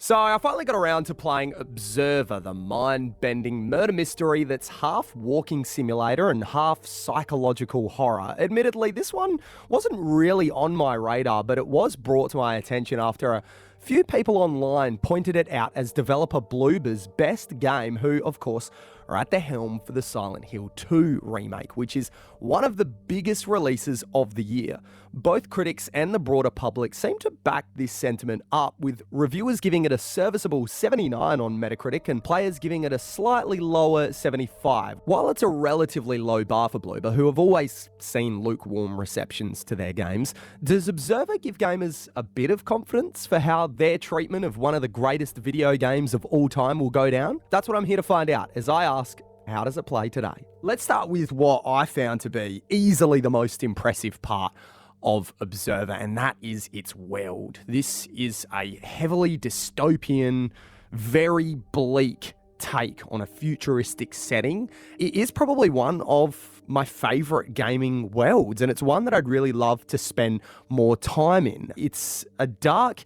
So I finally got around to playing Observer, the mind-bending murder mystery that's half walking simulator and half psychological horror. Admittedly, this one wasn't really on my radar, but it was brought to my attention after a few people online pointed it out as developer Bloober's best game, who, of course, are at the helm for the Silent Hill 2 remake, which is one of the biggest releases of the year. Both critics and the broader public seem to back this sentiment up, with reviewers giving it a serviceable 79 on Metacritic and players giving it a slightly lower 75. While it's a relatively low bar for Bloober, who have always seen lukewarm receptions to their games, does Observer give gamers a bit of confidence for how their treatment of one of the greatest video games of all time will go down? That's what I'm here to find out as I ask, how does it play today? Let's start with what I found to be easily the most impressive part of Observer, and that is its world. This is a heavily dystopian, very bleak take on a futuristic setting. It is probably one of my favorite gaming worlds, and it's one that I'd really love to spend more time in. It's a dark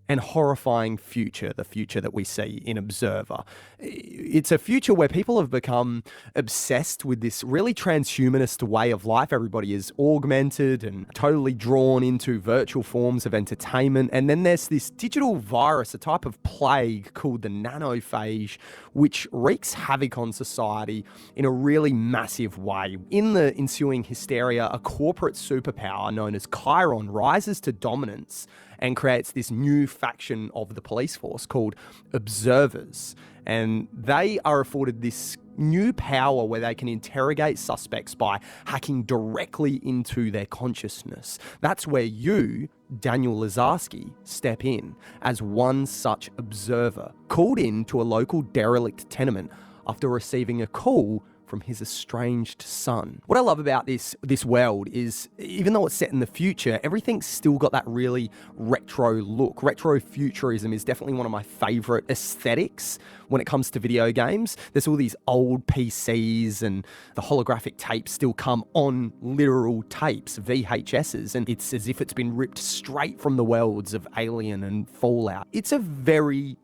and horrifying future, the future that we see in Observer. It's a future where people have become obsessed with this really transhumanist way of life. Everybody is augmented and totally drawn into virtual forms of entertainment. And then there's this digital virus, a type of plague called the nanophage, which wreaks havoc on society in a really massive way. In the ensuing hysteria, a corporate superpower known as Chiron rises to dominance and creates this new faction of the police force called Observers. And they are afforded this new power where they can interrogate suspects by hacking directly into their consciousness. That's where you, Daniel Lazarski, step in as one such observer, called in to a local derelict tenement after receiving a call from his estranged son. What I love about this world is, even though it's set in the future, everything's still got that really retro look. Retro futurism is definitely one of my favorite aesthetics when it comes to video games. There's all these old PCs and the holographic tapes still come on literal tapes, VHSs, and it's as if it's been ripped straight from the worlds of Alien and Fallout. It's a very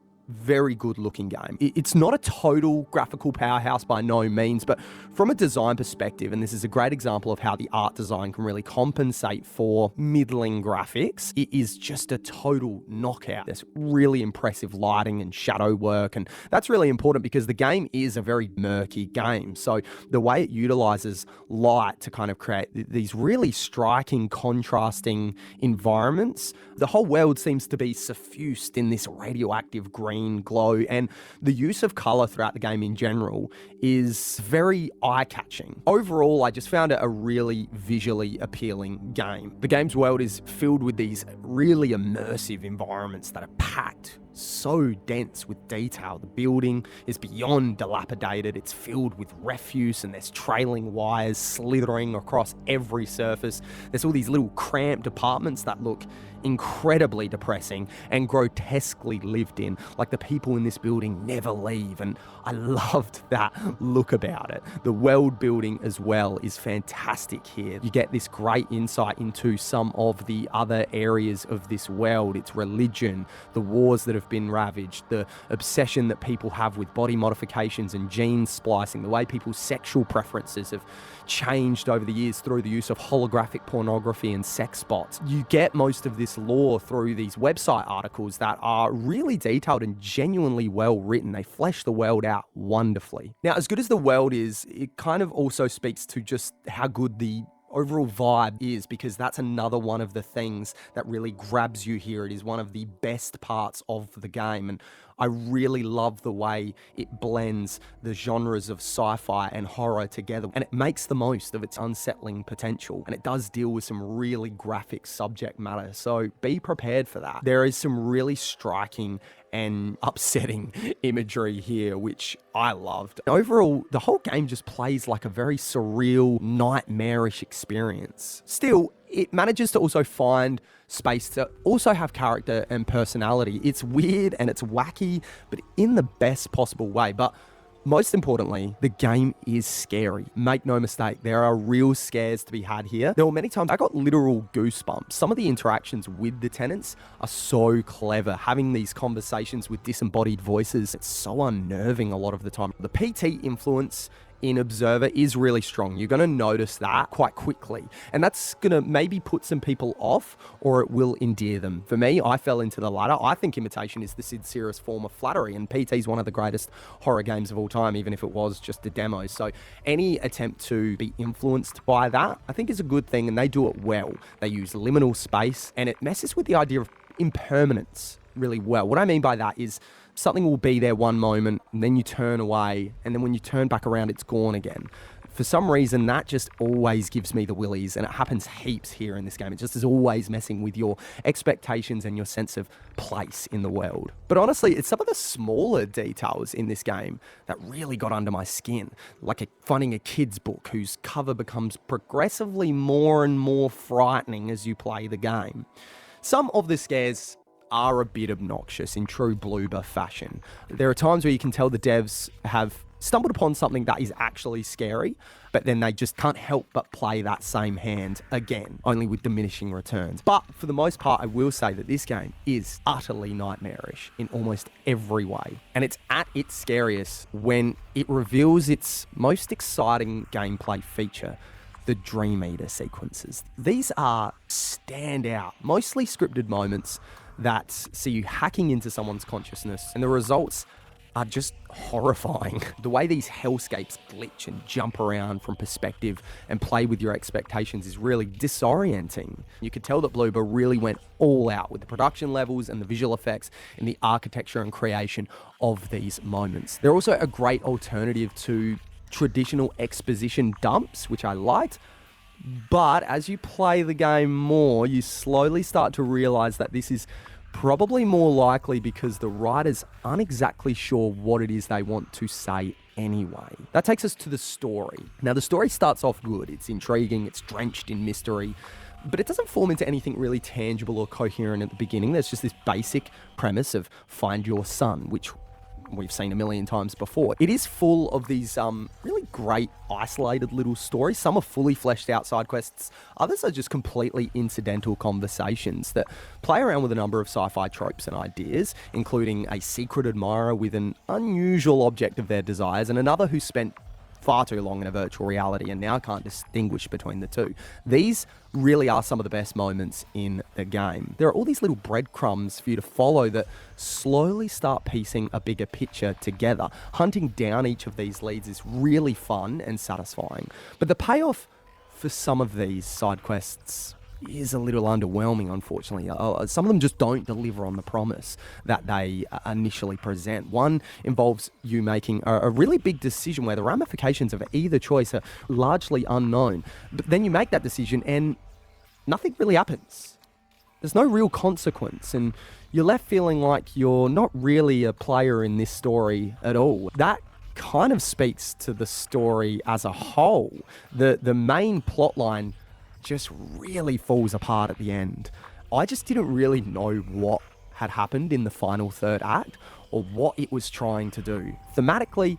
good looking game. It's not a total graphical powerhouse by no means, but from a design perspective, and this is a great example of how the art design can really compensate for middling graphics, it is just a total knockout. There's really impressive lighting and shadow work, and that's really important because the game is a very murky game. So the way it utilizes light to kind of create these really striking, contrasting environments, the whole world seems to be suffused in this radioactive green glow, and the use of color throughout the game in general is very eye-catching. Overall, I just found it a really visually appealing game. The game's world is filled with these really immersive environments that are packed so dense with detail. The building is beyond dilapidated. It's filled with refuse and there's trailing wires slithering across every surface. There's all these little cramped apartments that look incredibly depressing and grotesquely lived in, like the people in this building never leave, and I loved that look about it. The world building as well is fantastic here. You get this great insight into some of the other areas of this world, its religion, the wars that have been ravaged, the obsession that people have with body modifications and gene splicing, the way people's sexual preferences have changed over the years through the use of holographic pornography and sex bots. You get most of this lore through these website articles that are really detailed and genuinely well written. They flesh the world out wonderfully. Now, as good as the world is, it kind of also speaks to just how good the overall vibe is, because that's another one of the things that really grabs you here. It is one of the best parts of the game, and I really love the way it blends the genres of sci-fi and horror together, and it makes the most of its unsettling potential, and it does deal with some really graphic subject matter, so be prepared for that. There is some really striking and upsetting imagery here, which I loved. Overall, the whole game just plays like a very surreal, nightmarish experience. Still, it manages to also find space to also have character and personality. It's weird and it's wacky, but in the best possible way. But Most importantly, the game is scary. Make no mistake, there are real scares to be had here. There were many times I got literal goosebumps. Some of the interactions with the tenants are so clever. Having these conversations with disembodied voices, it's so unnerving a lot of the time. The PT influence in Observer is really strong. You're going to notice that quite quickly. And that's going to maybe put some people off, or it will endear them. For me, I fell into the latter. I think imitation is the sincerest form of flattery, and PT is one of the greatest horror games of all time, even if it was just a demo. So any attempt to be influenced by that, I think is a good thing, and they do it well. They use liminal space, and it messes with the idea of impermanence really well. What I mean by that is something will be there one moment, and then you turn away, and then when you turn back around, it's gone again. For some reason, that just always gives me the willies, and it happens heaps here in this game. It just is always messing with your expectations and your sense of place in the world. But honestly, it's some of the smaller details in this game that really got under my skin. Like finding a kid's book whose cover becomes progressively more and more frightening as you play the game. Some of the scares are a bit obnoxious in true Bloober fashion. There are times where you can tell the devs have stumbled upon something that is actually scary, but then they just can't help but play that same hand again, only with diminishing returns. But for the most part, I will say that this game is utterly nightmarish in almost every way. And it's at its scariest when it reveals its most exciting gameplay feature, the Dream Eater sequences. These are standout, mostly scripted moments that see you hacking into someone's consciousness, and the results are just horrifying. The way these hellscapes glitch and jump around from perspective and play with your expectations is really disorienting. You could tell that Bloober really went all out with the production levels and the visual effects and the architecture and creation of these moments. They're also a great alternative to traditional exposition dumps, which I liked. But as you play the game more, you slowly start to realize that this is probably more likely because the writers aren't exactly sure what it is they want to say anyway. That takes us to the story. Now, the story starts off good. It's intriguing, it's drenched in mystery, but it doesn't form into anything really tangible or coherent at the beginning. There's just this basic premise of find your son, which we've seen a million times before. It is full of these really great isolated little stories. Some are fully fleshed out side quests. Others are just completely incidental conversations that play around with a number of sci-fi tropes and ideas, including a secret admirer with an unusual object of their desires and another who spent far too long in a virtual reality and now can't distinguish between the two. These really are some of the best moments in the game. There are all these little breadcrumbs for you to follow that slowly start piecing a bigger picture together. Hunting down each of these leads is really fun and satisfying. But the payoff for some of these side quests is a little underwhelming, unfortunately. Some of them just don't deliver on the promise that they initially present. One involves you making a really big decision where the ramifications of either choice are largely unknown. But then you make that decision and nothing really happens. There's no real consequence, and you're left feeling like you're not really a player in this story at all. That kind of speaks to the story as a whole. The main plotline just really falls apart at the end. I just didn't really know what had happened in the final third act or what it was trying to do. Thematically,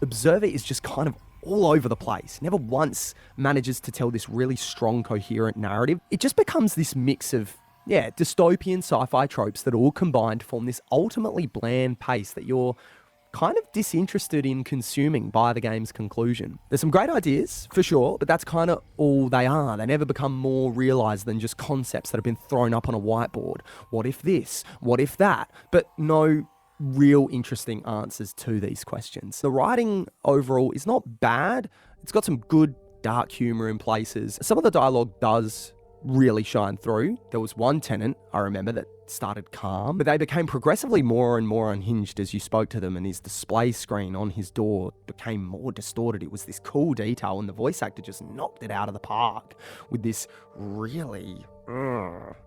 Observer is just kind of all over the place. Never once manages to tell this really strong, coherent narrative. It just becomes this mix of, dystopian sci-fi tropes that all combined form this ultimately bland pace that you're kind of disinterested in consuming by the game's conclusion. There's some great ideas, for sure, but that's kind of all they are. They never become more realized than just concepts that have been thrown up on a whiteboard. What if this? What if that? But no real interesting answers to these questions. The writing overall is not bad. It's got some good dark humor in places. Some of the dialogue does really shine through. There was one tenant, I remember, that started calm, but they became progressively more and more unhinged as you spoke to them, and his display screen on his door became more distorted. It was this cool detail, and the voice actor just knocked it out of the park with this really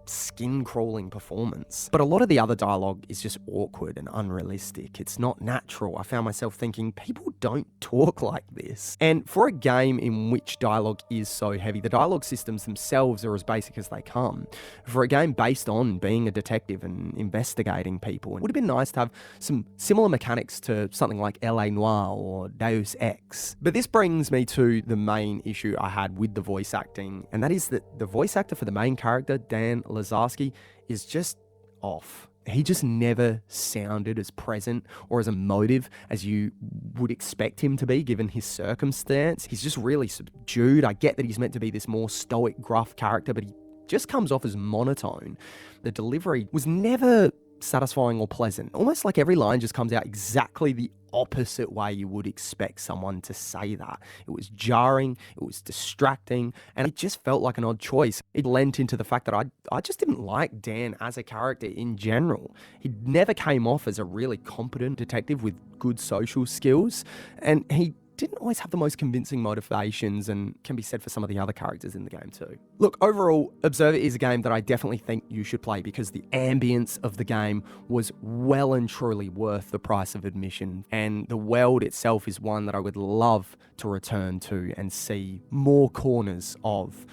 skin-crawling performance. But a lot of the other dialogue is just awkward and unrealistic. It's not natural. I found myself thinking, people don't talk like this. And for a game in which dialogue is so heavy, the dialogue systems themselves are as basic as they come. For a game based on being a detective and investigating people, it would have been nice to have some similar mechanics to something like L.A. Noire or Deus Ex. But this brings me to the main issue I had with the voice acting, and that is that the voice actor for the main character, Dan Lazarski, is just off. He just never sounded as present or as emotive as you would expect him to be given his circumstance. He's just really subdued. I get that he's meant to be this more stoic, gruff character, but he just comes off as monotone. The delivery was never satisfying or pleasant. Almost like every line just comes out exactly the opposite way you would expect someone to say that. It was jarring, it was distracting, and it just felt like an odd choice. It lent into the fact that I just didn't like Dan as a character in general. He never came off as a really competent detective with good social skills, and he didn't always have the most convincing motivations, and can be said for some of the other characters in the game too. Look, overall, Observer is a game that I definitely think you should play because the ambience of the game was well and truly worth the price of admission, and the world itself is one that I would love to return to and see more corners of.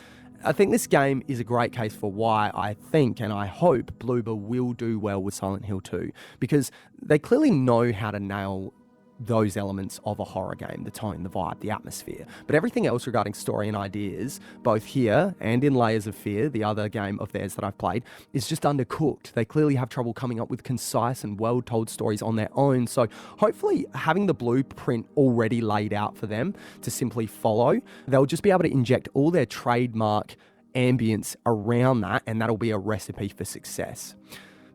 I think this game is a great case for why I think and I hope Bloober will do well with Silent Hill 2, because they clearly know how to nail those elements of a horror game, the tone, the vibe, the atmosphere. But everything else regarding story and ideas, both here and in Layers of Fear, the other game of theirs that I've played, is just undercooked. They clearly have trouble coming up with concise and well-told stories on their own. So hopefully having the blueprint already laid out for them to simply follow, they'll just be able to inject all their trademark ambience around that, and that'll be a recipe for success.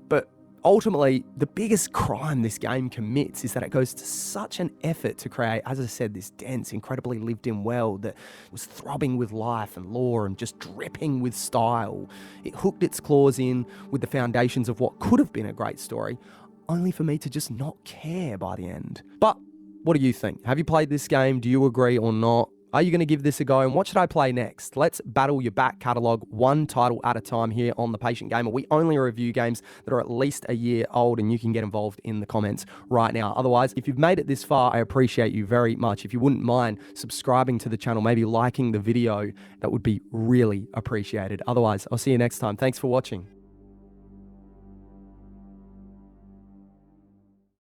But ultimately, the biggest crime this game commits is that it goes to such an effort to create, as I said, this dense, incredibly lived-in world that was throbbing with life and lore and just dripping with style. It hooked its claws in with the foundations of what could have been a great story, only for me to just not care by the end. But what do you think? Have you played this game? Do you agree or not? Are you going to give this a go? And what should I play next? Let's battle your back catalogue one title at a time here on The Patient Gamer. We only review games that are at least a year old, and you can get involved in the comments right now. Otherwise, if you've made it this far, I appreciate you very much. If you wouldn't mind subscribing to the channel, maybe liking the video, that would be really appreciated. Otherwise, I'll see you next time. Thanks for watching.